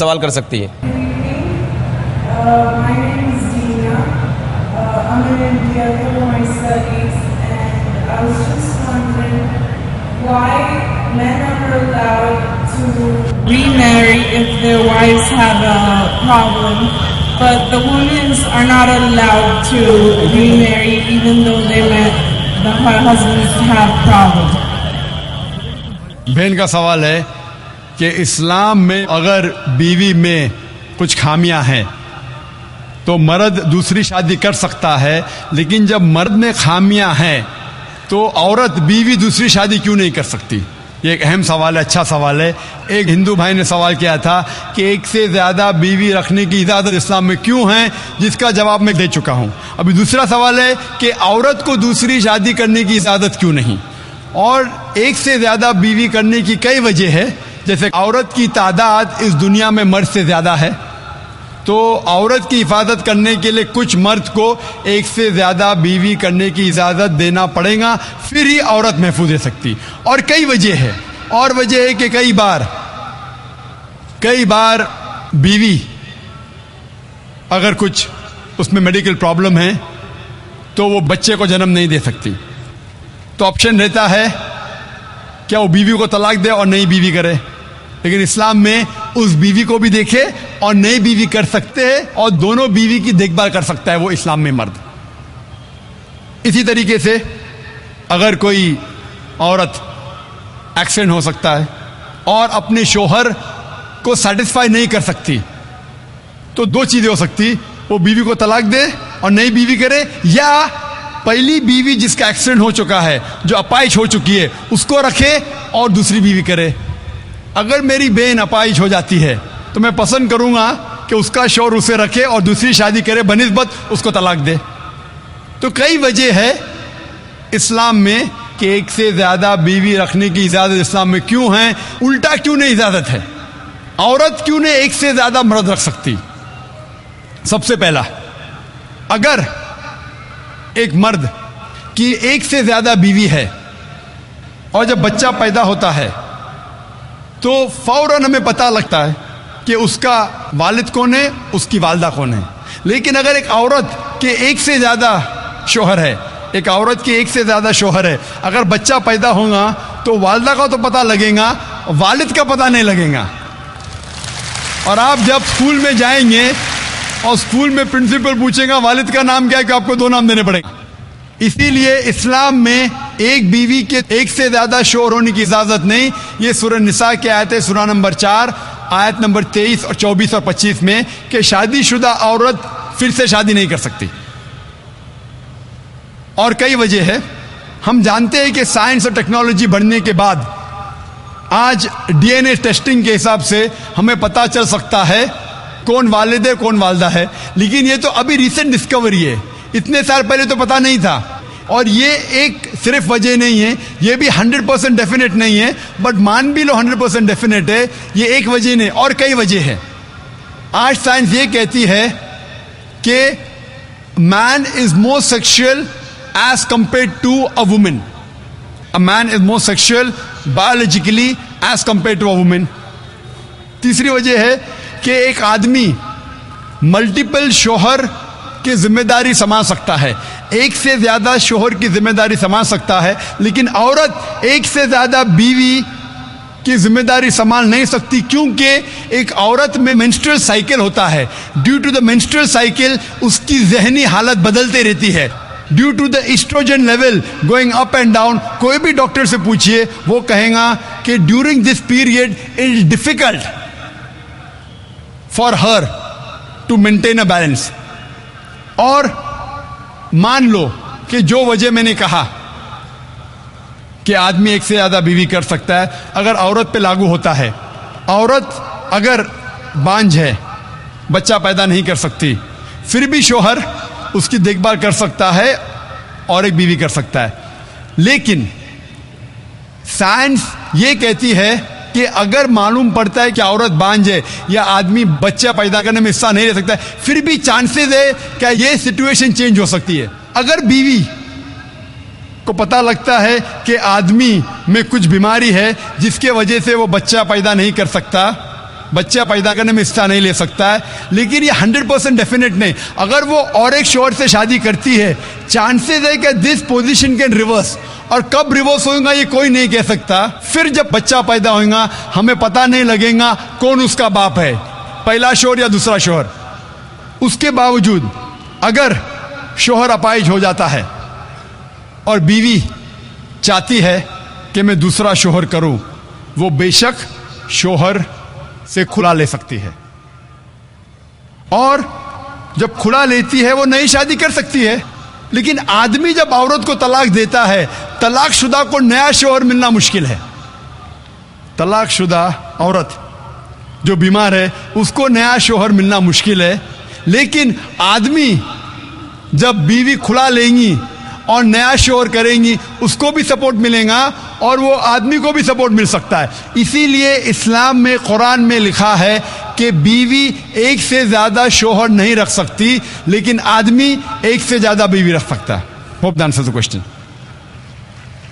سوال کر سکتی ہے. My name is Dina. I'm in India for my studies, and I was just wondering why men are allowed to remarry if their wives have a problem, but the women are not allowed to remarry even though the husbands have problems. بہن کا سوال ہے کہ اسلام میں اگر بیوی میں کچھ خامیاں ہیں تو مرد دوسری شادی کر سکتا ہے، لیکن جب مرد میں خامیاں ہیں تو عورت بیوی دوسری شادی کیوں نہیں کر سکتی؟ یہ ایک اہم سوال ہے، اچھا سوال ہے. ایک ہندو بھائی نے سوال کیا تھا کہ ایک سے زیادہ بیوی رکھنے کی اجازت اسلام میں کیوں ہے، جس کا جواب میں دے چکا ہوں. ابھی دوسرا سوال ہے کہ عورت کو دوسری شادی کرنے کی اجازت کیوں نہیں. اور ایک سے زیادہ بیوی کرنے کی کئی وجہ ہے، جیسے عورت کی تعداد اس دنیا میں مرد سے زیادہ ہے، تو عورت کی حفاظت کرنے کے لیے کچھ مرد کو ایک سے زیادہ بیوی کرنے کی اجازت دینا پڑے گا، پھر ہی عورت محفوظ رہ سکتی. اور کئی وجہ ہے، اور وجہ ہے کہ کئی بار بیوی اگر کچھ اس میں میڈیکل پرابلم ہے تو وہ بچے کو جنم نہیں دے سکتی، تو آپشن رہتا ہے کیا وہ بیوی کو طلاق دے اور نئی بیوی کرے. لیکن اسلام میں اس بیوی کو بھی دیکھے اور نئی بیوی کر سکتے ہیں، اور دونوں بیوی کی دیکھ بھال کر سکتا ہے وہ اسلام میں مرد. اسی طریقے سے اگر کوئی عورت ایکسیڈنٹ ہو سکتا ہے اور اپنے شوہر کو سیٹسفائی نہیں کر سکتی، تو دو چیزیں ہو سکتی، وہ بیوی کو طلاق دے اور نئی بیوی کرے، یا پہلی بیوی جس کا ایکسیڈنٹ ہو چکا ہے، جو اپائش ہو چکی ہے، اس کو رکھے اور دوسری بیوی کرے. اگر میری بہن اپائش ہو جاتی ہے تو میں پسند کروں گا کہ اس کا شوہر اسے رکھے اور دوسری شادی کرے بنسبت اس کو طلاق دے. تو کئی وجہ ہے اسلام میں کہ ایک سے زیادہ بیوی رکھنے کی اجازت اسلام میں کیوں ہے. الٹا کیوں نہیں اجازت ہے؟ عورت کیوں نہیں ایک سے زیادہ مرد رکھ سکتی؟ سب سے پہلا، اگر ایک مرد کی ایک سے زیادہ بیوی ہے اور جب بچہ پیدا ہوتا ہے تو فوراً ہمیں پتہ لگتا ہے کہ اس کا والد کون ہے، اس کی والدہ کون ہے. لیکن اگر ایک عورت کے ایک سے زیادہ شوہر ہے، اگر بچہ پیدا ہوگا تو والدہ کا تو پتہ لگے گا، والد کا پتہ نہیں لگے گا. اور آپ جب اسکول میں جائیں گے اور اسکول میں پرنسپل پوچھے گا والد کا نام کیا ہے، کہ آپ کو دو نام دینے پڑیں گے. اسی لیے اسلام میں ایک بیوی کے ایک سے زیادہ شوہر ہونے کی اجازت نہیں. یہ سورہ نساء کی آیت ہے، سورہ نمبر 4 آیت نمبر 23 اور 24 اور 25 میں، کہ شادی شدہ عورت پھر سے شادی نہیں کر سکتی. اور کئی وجہ ہے. ہم جانتے ہیں کہ سائنس اور ٹیکنالوجی بڑھنے کے بعد آج ڈی این اے ٹیسٹنگ کے حساب سے ہمیں پتہ چل سکتا ہے کون والد ہے کون والدہ ہے. لیکن یہ تو ابھی ریسنٹ ڈسکوری ہے، اتنے سال پہلے تو پتہ نہیں تھا. اور یہ ایک صرف وجہ نہیں ہے، یہ بھی 100% ڈیفینیٹ نہیں ہے، بٹ مان بھی لو 100% ڈیفینیٹ ہے. یہ ایک وجہ نہیں، اور کئی وجہ ہے. آج سائنس یہ کہتی ہے کہ man is more sexual as compared to a woman. A man is more sexual biologically as compared to a woman. تیسری وجہ ہے کہ ایک آدمی ملٹیپل شوہر کی ذمہ داری سنبھال سکتا ہے، ایک سے زیادہ شوہر کی ذمہ داری سنبھال سکتا ہے، لیکن عورت ایک سے زیادہ بیوی کی ذمہ داری سنبھال نہیں سکتی، کیونکہ ایک عورت میں مینسٹرل سائیکل ہوتا ہے. Due to the menstrual cycle اس کی ذہنی حالت بدلتے رہتی ہے. Due to the estrogen level going up and down. کوئی بھی ڈاکٹر سے پوچھئے، وہ کہیں گا کہ during this period it is difficult for her to maintain a balance. اور مان لو کہ جو وجہ میں نے کہا کہ آدمی ایک سے زیادہ بیوی کر سکتا ہے، اگر عورت پہ لاگو ہوتا ہے، عورت اگر بانجھ ہے، بچہ پیدا نہیں کر سکتی، پھر بھی شوہر اس کی دیکھ بھال کر سکتا ہے اور ایک بیوی کر سکتا ہے. لیکن سائنس یہ کہتی ہے کہ اگر معلوم پڑتا ہے کہ عورت بانجھ ہے یا آدمی بچہ پیدا کرنے میں حصہ نہیں لے سکتا ہے، پھر بھی چانسز ہے کہ یہ سچویشن چینج ہو سکتی ہے. اگر بیوی کو پتہ لگتا ہے کہ آدمی میں کچھ بیماری ہے جس کے وجہ سے وہ بچہ پیدا نہیں کر سکتا، بچہ پیدا کرنے میں حصہ نہیں لے سکتا ہے. لیکن یہ 100% ڈیفینیٹ نہیں. اگر وہ اور ایک شوہر سے شادی کرتی ہے, چانسز ہے کہ دس پوزیشن کین ریورس, اور کب ریورس ہوگا یہ کوئی نہیں کہہ سکتا. پھر جب بچہ پیدا ہوگا ہمیں پتہ نہیں لگے گا کون اس کا باپ ہے, پہلا شوہر یا دوسرا شوہر. اس کے باوجود اگر شوہر اپائج ہو جاتا ہے اور بیوی چاہتی ہے کہ میں دوسرا شوہر کروں, وہ بے شک شوہر سے کھلا لے سکتی ہے. اور جب کھلا لیتی ہے وہ نئی شادی کر سکتی ہے. لیکن آدمی جب عورت کو طلاق دیتا ہے, طلاق شدہ کو نیا شوہر ملنا مشکل ہے. طلاق شدہ عورت جو بیمار ہے اس کو نیا شوہر ملنا مشکل ہے. لیکن آدمی جب بیوی کھلا لیں گی اور نیا شوہر کریں گی اس کو بھی سپورٹ ملے گا اور وہ آدمی کو بھی سپورٹ مل سکتا ہے. اسی لیے اسلام میں, قرآن میں لکھا ہے کہ بیوی ایک سے زیادہ شوہر نہیں رکھ سکتی, لیکن آدمی ایک سے زیادہ بیوی رکھ سکتا ہے. Hope that answers the question.